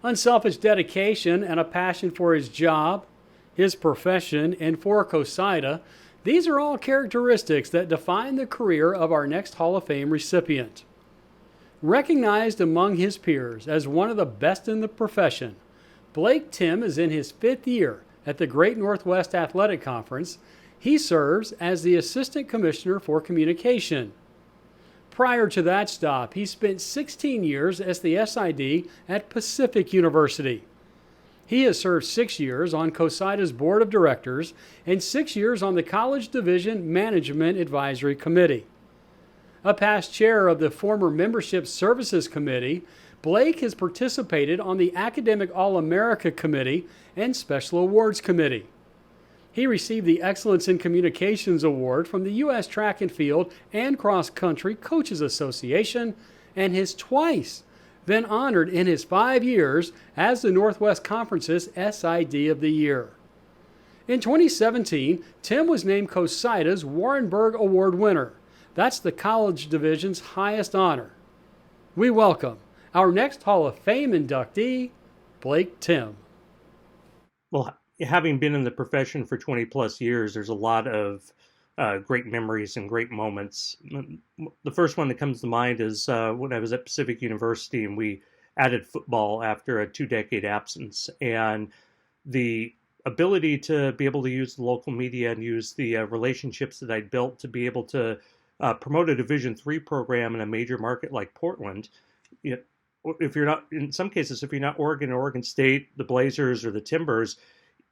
Unselfish dedication and a passion for his job, his profession, and for CoSIDA, these are all characteristics that define the career of our next Hall of Fame recipient. Recognized among his peers as one of the best in the profession, Blake Timm is in his 5th year at the Great Northwest Athletic Conference. He serves as the Assistant Commissioner for Communication. Prior to that stop, he spent 16 years as the SID at Pacific University. He has served 6 years on CoSIDA's Board of Directors and 6 years on the College Division Management Advisory Committee. A past chair of the former Membership Services Committee, Blake has participated on the Academic All-America Committee and Special Awards Committee. He received the Excellence in Communications Award from the U.S. Track and Field and Cross Country Coaches Association and has twice been honored in his 5 years as the Northwest Conference's SID of the Year. In 2017, Timm was named CoSIDA's Warrenberg Award winner. That's the college division's highest honor. We welcome our next Hall of Fame inductee, Blake Timm. Well, having been in the profession for 20 plus years, there's a lot of great memories and great moments. The first one that comes to mind is when I was at Pacific University and we added football after a 2-decade absence. And the ability to be able to use the local media and use the relationships that I'd built to be able to promote a Division III program in a major market like Portland. If you're not, in some cases, if you're not Oregon or Oregon State, the Blazers or the Timbers,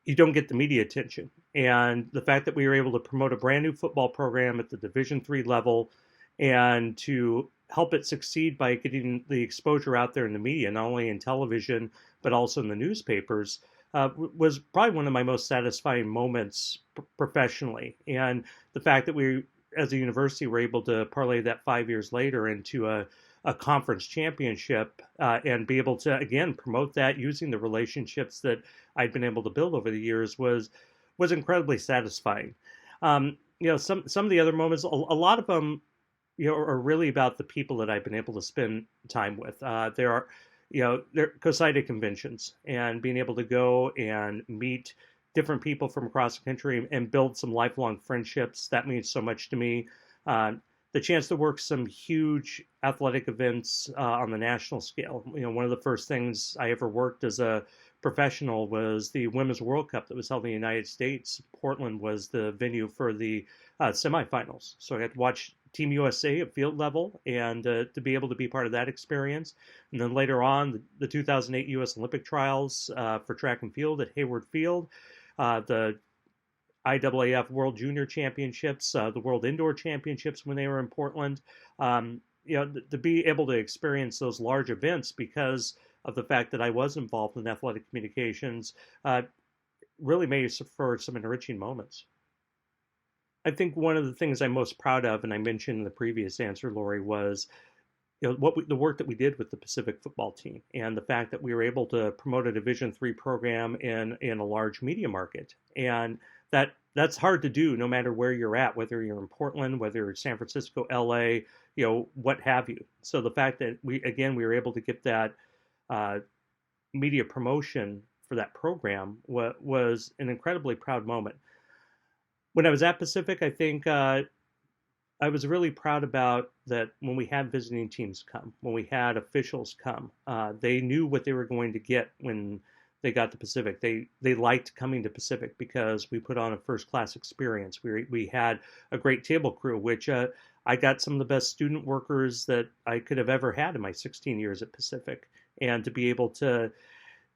you don't get the media attention. And the fact that we were able to promote a brand new football program at the Division III level and to help it succeed by getting the exposure out there in the media, not only in television, but also in the newspapers, was probably one of my most satisfying moments professionally. And the fact that we, as a university, were able to parlay that 5 years later into a conference championship and be able to, again, promote that using the relationships that I'd been able to build over the years was incredibly satisfying. Some of the other moments, a lot of them, are really about the people that I've been able to spend time with. There are CoSIDA conventions and being able to go and meet different people from across the country and build some lifelong friendships. That means so much to me. The chance to work some huge athletic events on the national scale. One of the first things I ever worked as a professional was the Women's World Cup that was held in the United States. Portland was the venue for the semifinals. So I got to watch Team USA at field level and to be able to be part of that experience. And then later on, the 2008 U.S. Olympic trials for track and field at Hayward Field, the IAAF World Junior Championships, the World Indoor Championships when they were in Portland. To be able to experience those large events because of the fact that I was involved in athletic communications really made for some enriching moments. I think one of the things I'm most proud of, and I mentioned in the previous answer, Lori, was the work that we did with the Pacific football team and the fact that we were able to promote a Division III program in a large media market. And that's hard to do no matter where you're at, whether you're in Portland, whether it's San Francisco, LA, what have you. So the fact that we were able to get that media promotion for that program was an incredibly proud moment. When I was at Pacific, I think I was really proud about that when we had visiting teams come, when we had officials come, they knew what they were going to get when they got to Pacific. They liked coming to Pacific because we put on a first-class experience. We had a great table crew, which I got some of the best student workers that I could have ever had in my 16 years at Pacific. And to be able to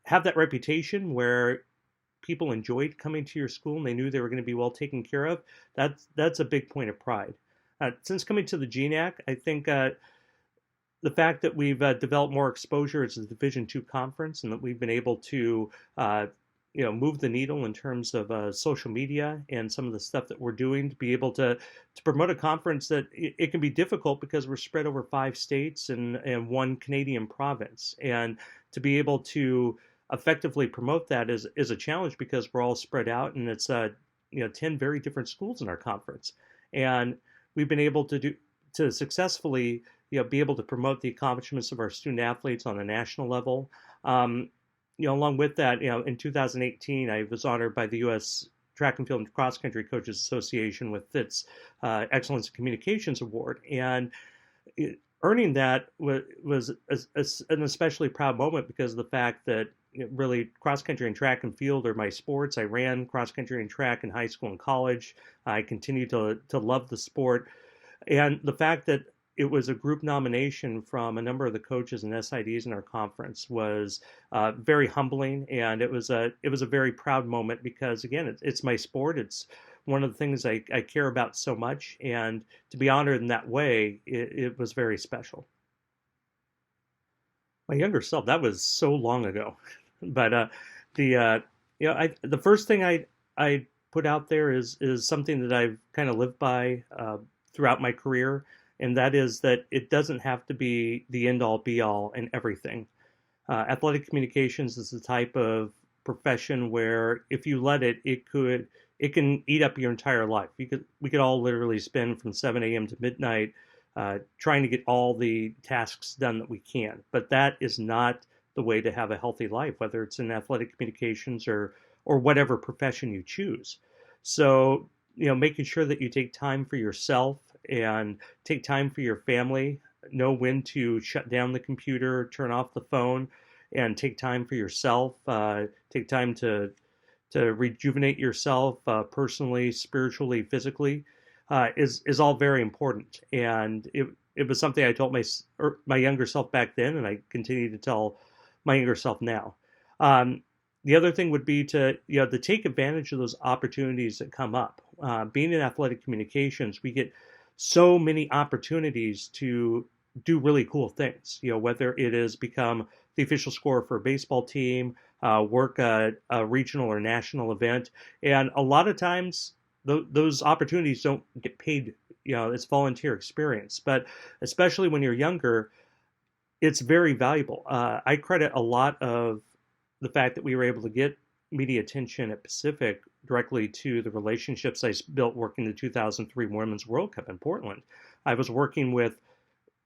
have that reputation where people enjoyed coming to your school and they knew they were going to be well taken care of, that's a big point of pride. Since coming to the GNAC, I think the fact that we've developed more exposure as a Division II conference and that we've been able to move the needle in terms of social media and some of the stuff that we're doing to be able to promote a conference that it can be difficult because we're spread over 5 states and 1 Canadian province. And to be able to effectively promote that is a challenge because we're all spread out and it's 10 very different schools in our conference. And we've been able to successfully be able to promote the accomplishments of our student athletes on a national level. along with that, in 2018, I was honored by the U.S. Track and Field and Cross Country Coaches Association with its Excellence in Communications Award, and earning that was an especially proud moment because of the fact that really cross country and track and field are my sports. I ran cross country and track in high school and college. I continue to love the sport, and the fact that it was a group nomination from a number of the coaches and SIDs in our conference was very humbling, and it was a very proud moment because again, it's my sport. It's one of the things I care about so much, and to be honored in that way, it was very special. My younger self, that was so long ago, but the first thing I put out there is something that I've kind of lived by throughout my career, and that is that it doesn't have to be the end all be all and everything. Athletic communications is the type of profession where if you let it, it can eat up your entire life. We could all literally spend from 7 a.m. to midnight trying to get all the tasks done that we can. But that is not the way to have a healthy life, whether it's in athletic communications or whatever profession you choose. So, making sure that you take time for yourself and take time for your family, know when to shut down the computer, turn off the phone, and take time for yourself. Take time to rejuvenate yourself personally, spiritually, physically, is all very important. And it was something I told my younger self back then, and I continue to tell my younger self now. The other thing would be to take advantage of those opportunities that come up. Being in athletic communications, we get so many opportunities to do really cool things. Whether it is become the official scorer for a baseball team, work a regional or national event, and a lot of times those opportunities don't get paid. It's volunteer experience, but especially when you're younger, it's very valuable. I credit a lot of the fact that we were able to get media attention at Pacific directly to the relationships I built working the 2003 Women's World Cup in Portland. I was working with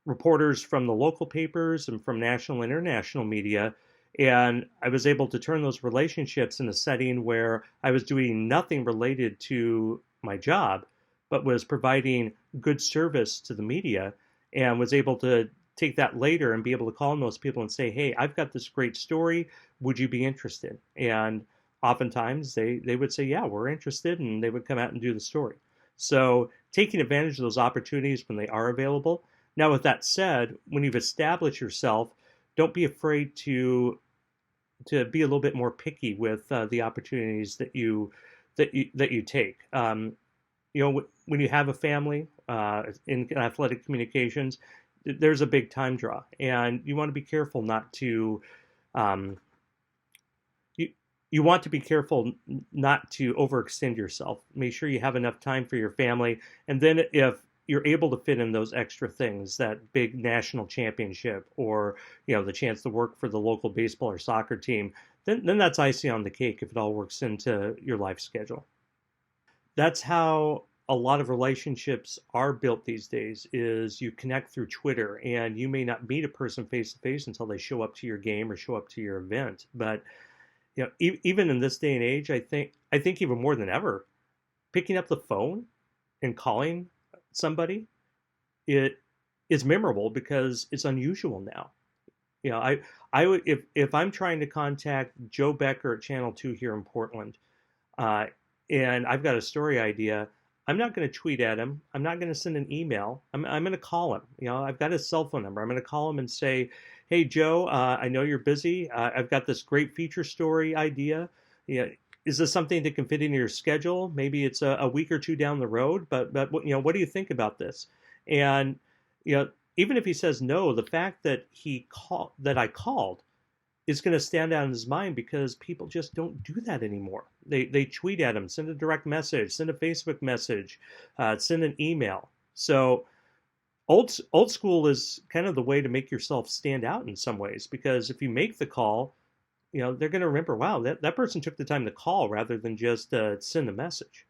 reporters from the local papers and from national and international media, and I was able to turn those relationships in a setting where I was doing nothing related to my job, but was providing good service to the media, and was able to take that later and be able to call on those people and say, hey, I've got this great story. Would you be interested? And oftentimes they would say, yeah, we're interested, and they would come out and do the story. So taking advantage of those opportunities when they are available. Now, with that said, when you've established yourself, don't be afraid to be a little bit more picky with the opportunities that you take. When you have a family in athletic communications, there's a big time draw, and you want to be careful not to. You want to be careful not to overextend yourself. Make sure you have enough time for your family, and then if you're able to fit in those extra things, that big national championship, or the chance to work for the local baseball or soccer team, then that's icing on the cake if it all works into your life schedule. That's how a lot of relationships are built these days, is you connect through Twitter, and you may not meet a person face to face until they show up to your game or show up to your event. But even in this day and age, I think even more than ever, picking up the phone and calling somebody, it is memorable because it's unusual now. I would, if I'm trying to contact Joe Becker at Channel 2 here in Portland, and I've got a story idea, I'm not going to tweet at him. I'm not going to send an email. I'm going to call him. I've got his cell phone number. I'm going to call him and say, hey, Joe, I know you're busy. I've got this great feature story idea. Is this something that can fit into your schedule? Maybe it's a week or two down the road, but what do you think about this? And even if he says no, the fact that I called is going to stand out in his mind, because people just don't do that anymore. They tweet at him, send a direct message, send a Facebook message, send an email. So old school is kind of the way to make yourself stand out in some ways, because if you make the call, they're going to remember, wow, that person took the time to call rather than just send a message.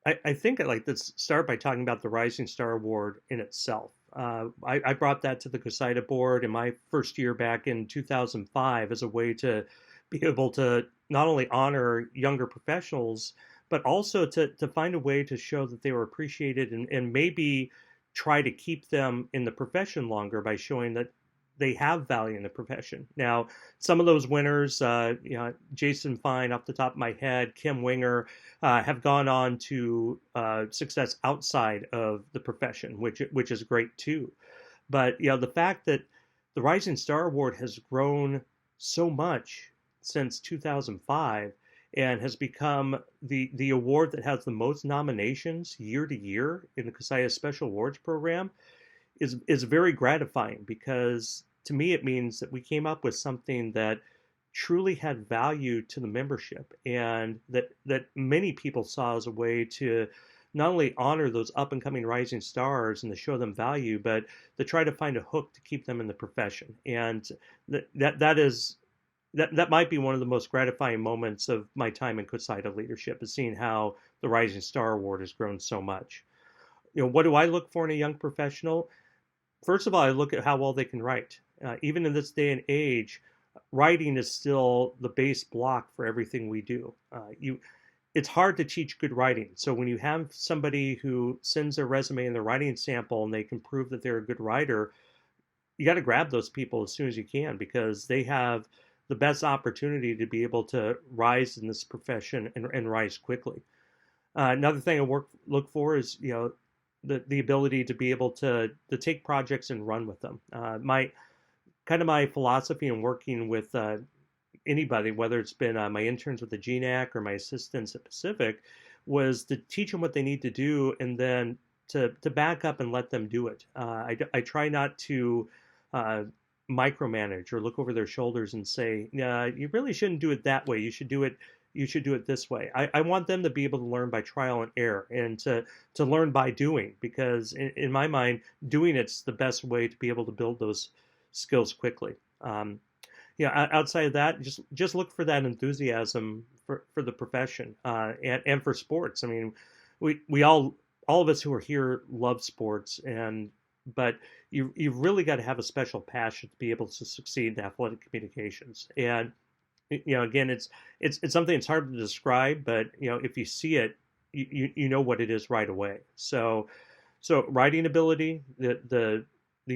I think I'd like to start by talking about the Rising Star Award in itself. I brought that to the CoSIDA board in my first year back in 2005 as a way to be able to not only honor younger professionals, but also to find a way to show that they were appreciated and maybe try to keep them in the profession longer by showing that they have value in the profession. Now, some of those winners, Jason Fine off the top of my head, Kim Winger, have gone on to success outside of the profession, which is great too. But the fact that the Rising Star Award has grown so much since 2005 and has become the award that has the most nominations year to year in the CoSIDA Special Awards program is very gratifying, because to me it means that we came up with something that truly had value to the membership, and that many people saw as a way to not only honor those up and coming rising stars and to show them value, but to try to find a hook to keep them in the profession. And that might be one of the most gratifying moments of my time in CoSIDA leadership, is seeing how the Rising Star Award has grown so much. What do I look for in a young professional? First of all, I look at how well they can write. Even in this day and age, writing is still the base block for everything we do. It's hard to teach good writing. So when you have somebody who sends their resume and their writing sample and they can prove that they're a good writer, you got to grab those people as soon as you can, because they have the best opportunity to be able to rise in this profession and rise quickly. Another thing I look for is the ability to be able to take projects and run with them. My philosophy in working with anybody, whether it's been my interns with the GNAC or my assistants at Pacific, was to teach them what they need to do and then to back up and let them do it. I try not to micromanage or look over their shoulders and say, you really shouldn't do it that way. You should do it this way. I want them to be able to learn by trial and error, and to learn by doing, because in my mind, doing it's the best way to be able to build those skills quickly. Outside of that, just look for that enthusiasm for the profession and for sports. I mean, we all of us who are here love sports, but you've really got to have a special passion to be able to succeed in athletic communications. And again, it's something that's hard to describe, but if you see it, you know what it is right away. So writing ability, the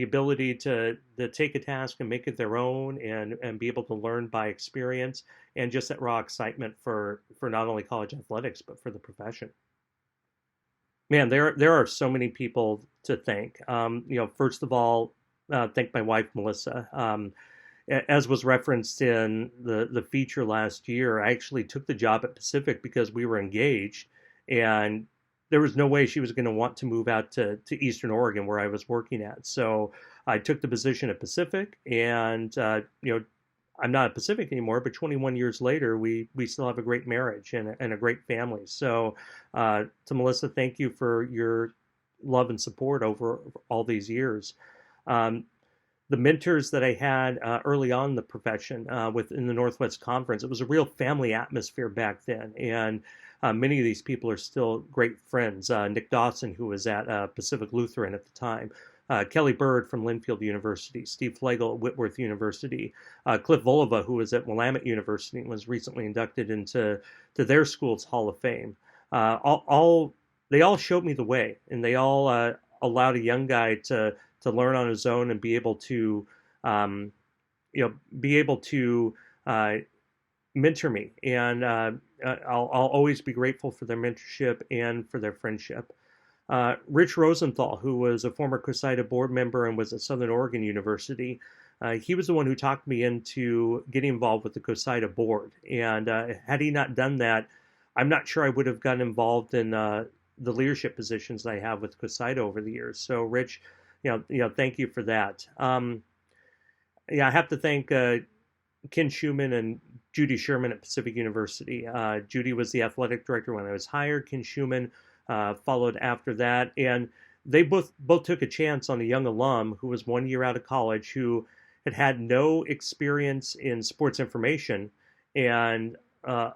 ability to take a task and make it their own, and be able to learn by experience, and just that raw excitement for not only college athletics but for the profession. Man, there are so many people to thank. First of all, thank my wife Melissa. As was referenced in the feature last year, I actually took the job at Pacific because we were engaged, and there was no way she was going to want to move out to Eastern Oregon where I was working at. So I took the position at Pacific, and I'm not at Pacific anymore, but 21 years later, we still have a great marriage and a great family. So to Melissa, thank you for your love and support over all these years. The mentors that I had early on in the profession within the Northwest Conference, it was a real family atmosphere back then. And many of these people are still great friends. Nick Dawson, who was at Pacific Lutheran at the time. Kelly Bird from Linfield University, Steve Flegel at Whitworth University, Cliff Volova, who was at Willamette University and was recently inducted into their school's Hall of Fame. They all showed me the way, and they all allowed a young guy to learn on his own and be able to mentor me. And I'll always be grateful for their mentorship and for their friendship. Rich Rosenthal, who was a former CoSIDA board member and was at Southern Oregon University, he was the one who talked me into getting involved with the CoSIDA board. And had he not done that, I'm not sure I would have gotten involved in the leadership positions that I have with CoSIDA over the years. So, Rich, thank you for that. I have to thank Ken Schumann and Judy Sherman at Pacific University. Judy was the athletic director when I was hired. Ken Schumann followed after that, and they both took a chance on a young alum who was 1 year out of college, who had no experience in sports information, and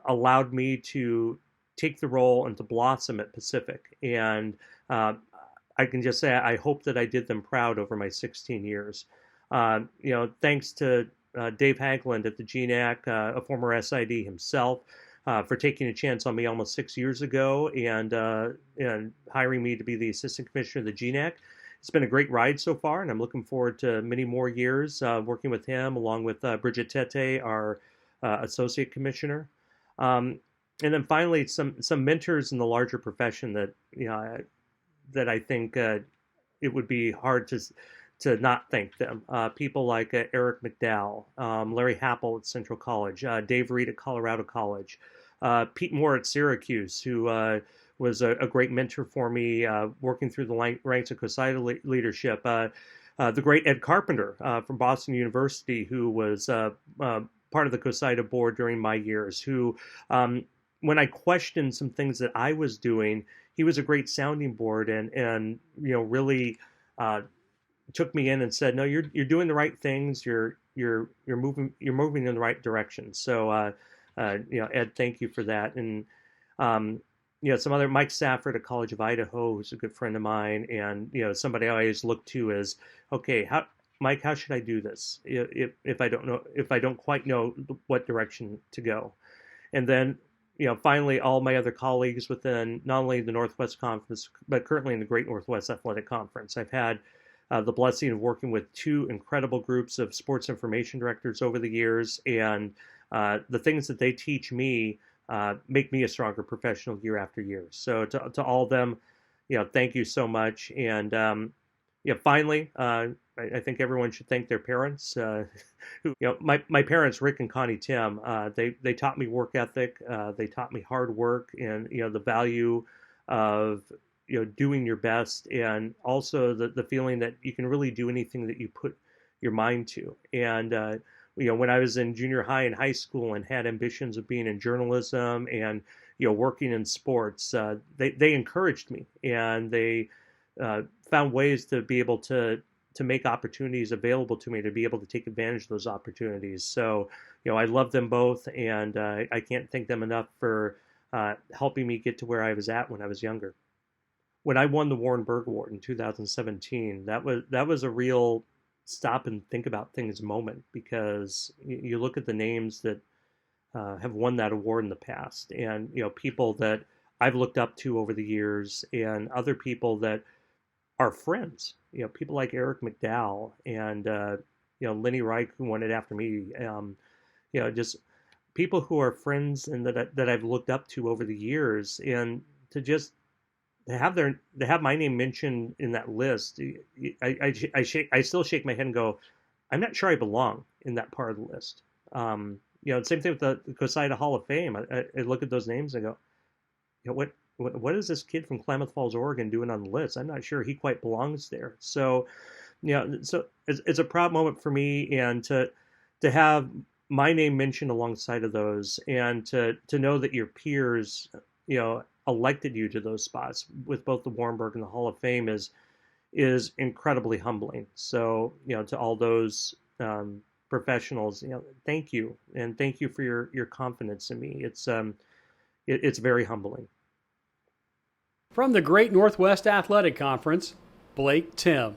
allowed me to take the role and to blossom at Pacific. And I I can just say I hope that I did them proud over my 16 years. Thanks to Dave Hagland at the GNAC, a former SID himself, for taking a chance on me almost 6 years ago and hiring me to be the assistant commissioner of the GNAC. It's been a great ride so far, and I'm looking forward to many more years working with him, along with Bridget Tete, our associate commissioner. And then finally, some mentors in the larger profession that I think it would be hard to not thank them. People like Eric McDowell, Larry Happel at Central College, Dave Reed at Colorado College, Pete Moore at Syracuse, who was a great mentor for me working through the ranks of CoSIDA leadership. The great Ed Carpenter from Boston University, who was part of the CoSIDA board during my years, who, when I questioned some things that I was doing, he was a great sounding board and really took me in and said, no, you're doing the right things. You're moving in the right direction. So Ed, thank you for that. And some other Mike Safford at College of Idaho, who's a good friend of mine, and somebody I always look to as, okay, Mike, how should I do this if I don't quite know what direction to go? And then finally, all my other colleagues within not only the Northwest Conference, but currently in the Great Northwest Athletic Conference. I've had the blessing of working with two incredible groups of sports information directors over the years, and the things that they teach me make me a stronger professional year after year. So to all of them, thank you so much. And finally, I think everyone should thank their parents. My parents, Rick and Connie Timm, they taught me work ethic. They taught me hard work and the value of doing your best, and also the feeling that you can really do anything that you put your mind to. And when I was in junior high and high school and had ambitions of being in journalism and working in sports, they encouraged me, and they found ways to be able to make opportunities available to me to be able to take advantage of those opportunities. So I love them both, and I can't thank them enough for helping me get to where I was at when I was younger. When I won the Warren Berg Award in 2017, that was a real stop and think about things moment, because you look at the names that have won that award in the past, and people that I've looked up to over the years, and other people that are friends. People like Eric McDowell and Lenny Reich, who won it after me. Just people who are friends and that I've looked up to over the years, and to have my name mentioned in that list, I still shake my head and go, I'm not sure I belong in that part of the list. Same thing with the CoSIDA Hall of Fame. I look at those names and go, what is this kid from Klamath Falls, Oregon doing on the list? I'm not sure he quite belongs there. So, so it's a proud moment for me, and to have my name mentioned alongside of those, and to know that your peers, elected you to those spots with both the Warren Berg and the Hall of Fame is incredibly humbling. So, to all those professionals, thank you, and thank you for your confidence in me. It's very humbling. From the Great Northwest Athletic Conference, Blake Timm.